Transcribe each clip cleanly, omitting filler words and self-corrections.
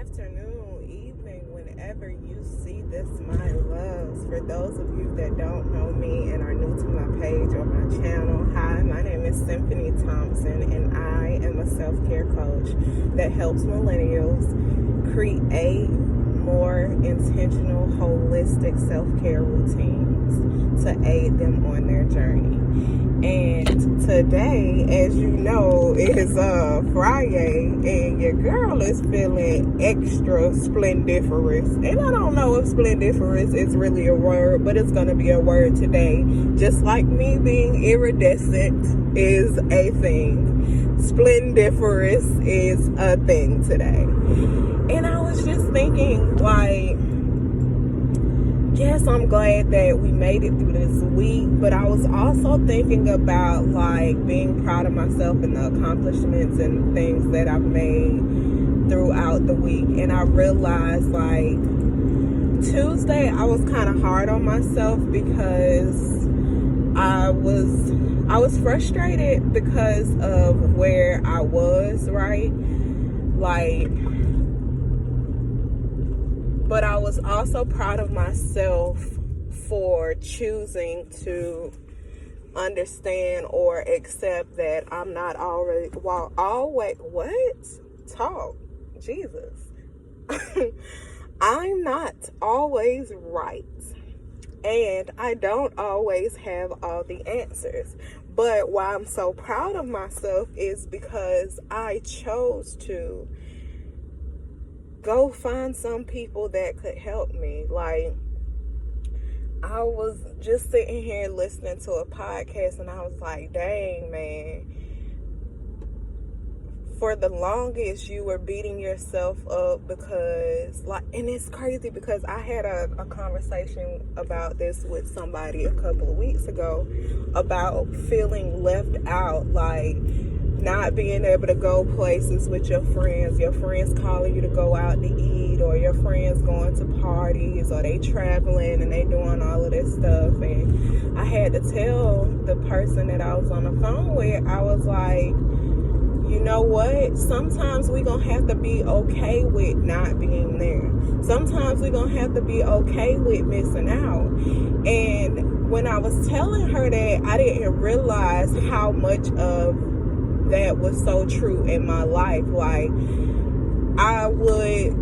afternoon, evening, whenever you see this, my loves. For those of you that don't know me and are new to my page or my channel, hi, my name is Symphony Thompson, and I am a self-care coach that helps millennials create more intentional, holistic self-care routines to aid them on their journey. And today, as you know, is Friday, and your girl is feeling extra splendiferous. And I don't know if splendiferous is really a word, but it's going to be a word today. Just like me being iridescent is a thing, splendiferous is a thing today. And I was just thinking, like, yes, I'm glad that we made it through this week, but I was also thinking about, like, being proud of myself and the accomplishments and things that I've made throughout the week. And I realized, like, Tuesday I was kind of hard on myself because I was frustrated because of where I was, right? Like, but I was also proud of myself for choosing to understand or accept that I'm not always, Jesus. I'm not always right. And I don't always have all the answers. But why I'm so proud of myself is because I chose to go find some people that could help me. Like, I was just sitting here listening to a podcast and I was like, dang, man, for the longest you were beating yourself up because, like, and it's crazy because I had a conversation about this with somebody a couple of weeks ago about feeling left out, like not being able to go places with your friends calling you to go out to eat, or your friends going to parties, or they traveling and they doing all of this stuff. And I had to tell the person that I was on the phone with, I was like, you know what? Sometimes we're going to have to be okay with not being there. Sometimes we're going to have to be okay with missing out. And when I was telling her that, I didn't realize how much of that was so true in my life. Like, I would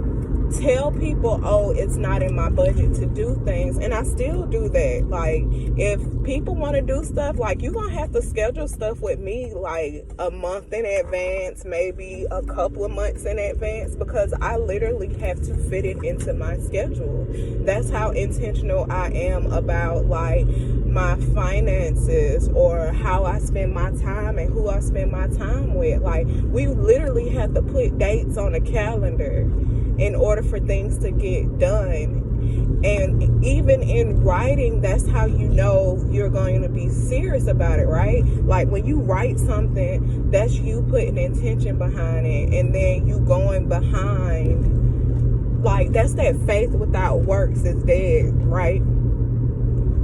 tell people, oh, it's not in my budget to do things, and I still do that. Like, if people want to do stuff, like, you're gonna have to schedule stuff with me like a month in advance, maybe a couple of months in advance, because I literally have to fit it into my schedule. That's how intentional I am about, like, my finances or how I spend my time and who I spend my time with. Like, we literally have to put dates on a calendar in order for things to get done. And even in writing, that's how you know you're going to be serious about it, right? Like, when you write something, that's you putting intention behind it, and then you going behind, like, that's that faith without works is dead, right?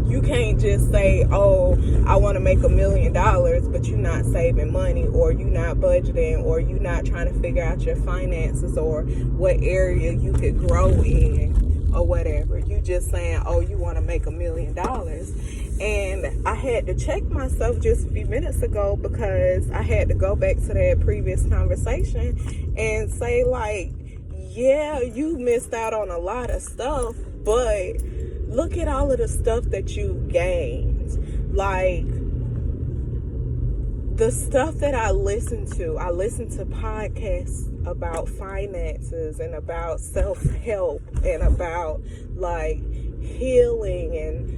You can't just say, oh, I want to make $1 million, but you're not saving money, or you're not budgeting, or you're not trying to figure out your finances or what area you could grow in or whatever. You just saying, oh, you want to make $1 million. And I had to check myself just a few minutes ago because I had to go back to that previous conversation and say, like, yeah, you missed out on a lot of stuff, but look at all of the stuff that you gained. Like, the stuff that I listen to podcasts about finances and about self-help and about, like, healing and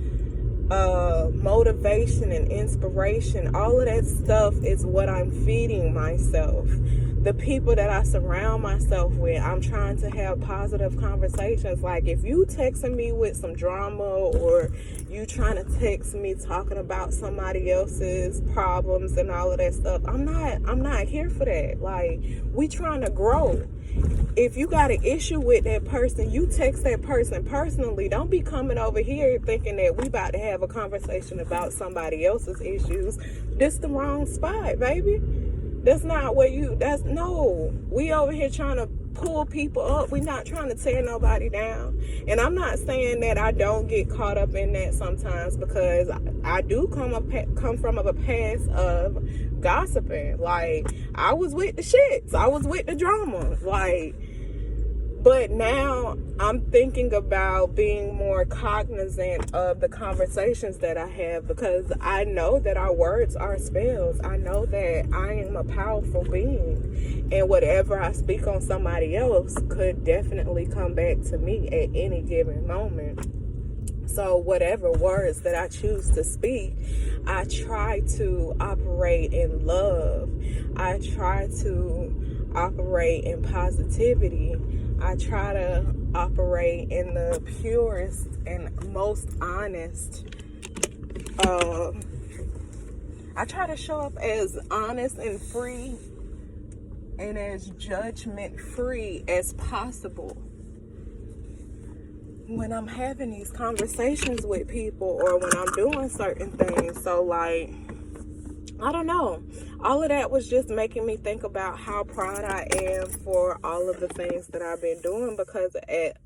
motivation and inspiration. All of that stuff is what I'm feeding myself. The people that I surround myself with, I'm trying to have positive conversations. Like, if you texting me with some drama, or you trying to text me talking about somebody else's problems and all of that stuff, I'm not here for that. Like, we trying to grow. If you got an issue with that person, you text that person personally. Don't be coming over here thinking that we about to have a conversation about somebody else's issues. This the wrong spot, baby. That's not where no. We over here trying to pull people up. We're not trying to tear nobody down. And I'm not saying that I don't get caught up in that sometimes, because I do come from a past of gossiping. Like, I was with the shits. I was with the drama. Like, but now I'm thinking about being more cognizant of the conversations that I have, because I know that our words are spells. I know that I am a powerful being, and whatever I speak on somebody else could definitely come back to me at any given moment. So whatever words that I choose to speak, I try to operate in love. I try to operate in positivity. I try to operate in the purest and most honest. I try to show up as honest and free and as judgment free as possible when I'm having these conversations with people or when I'm doing certain things. So, like, I don't know. All of that was just making me think about how proud I am for all of the things that I've been doing, because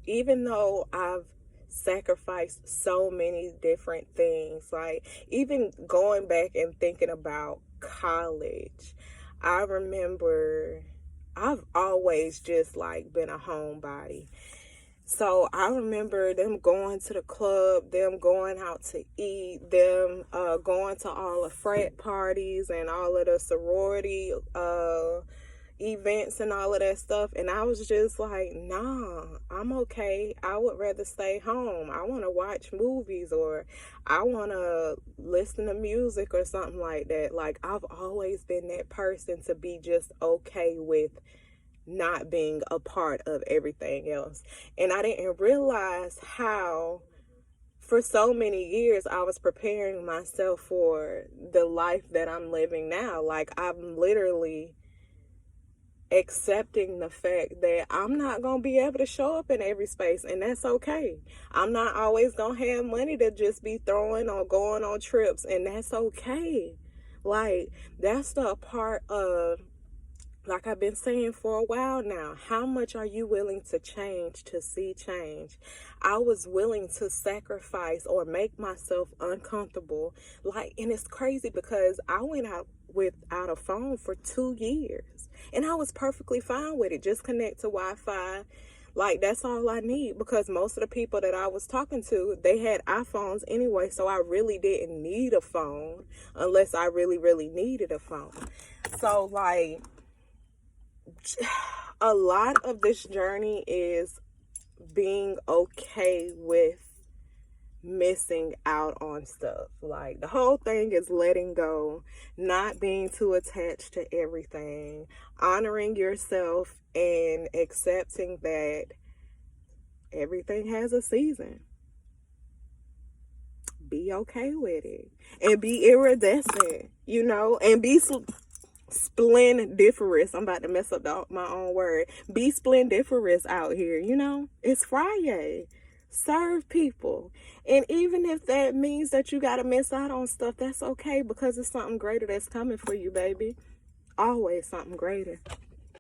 even though I've sacrificed so many different things, like even going back and thinking about college, I remember I've always just like been a homebody. So I remember them going to the club, them going out to eat, them going to all the frat parties and all of the sorority events and all of that stuff. And I was just like, nah, I'm okay. I would rather stay home. I want to watch movies, or I want to listen to music or something like that. Like, I've always been that person to be just okay with not being a part of everything else. And I didn't realize how for so many years I was preparing myself for the life that I'm living now. Like, I'm literally accepting the fact that I'm not going to be able to show up in every space, and that's okay. I'm not always going to have money to just be throwing or going on trips, and that's okay. Like, that's the part of, like I've been saying for a while now, how much are you willing to change to see change? I was willing to sacrifice or make myself uncomfortable. Like, and it's crazy because I went out without a phone for 2 years, and I was perfectly fine with it. Just connect to Wi-Fi. Like, that's all I need, because most of the people that I was talking to, they had iPhones anyway, so I really didn't need a phone unless I really, really needed a phone. So, like, a lot of this journey is being okay with missing out on stuff. Like, the whole thing is letting go, not being too attached to everything, honoring yourself, and accepting that everything has a season. Be okay with it, and be iridescent, and be splendiferous. I'm about to mess up my own word. Be splendiferous out here, It's Friday. Serve people. And even if that means that you got to miss out on stuff, that's okay, because it's something greater that's coming for you, baby. Always something greater.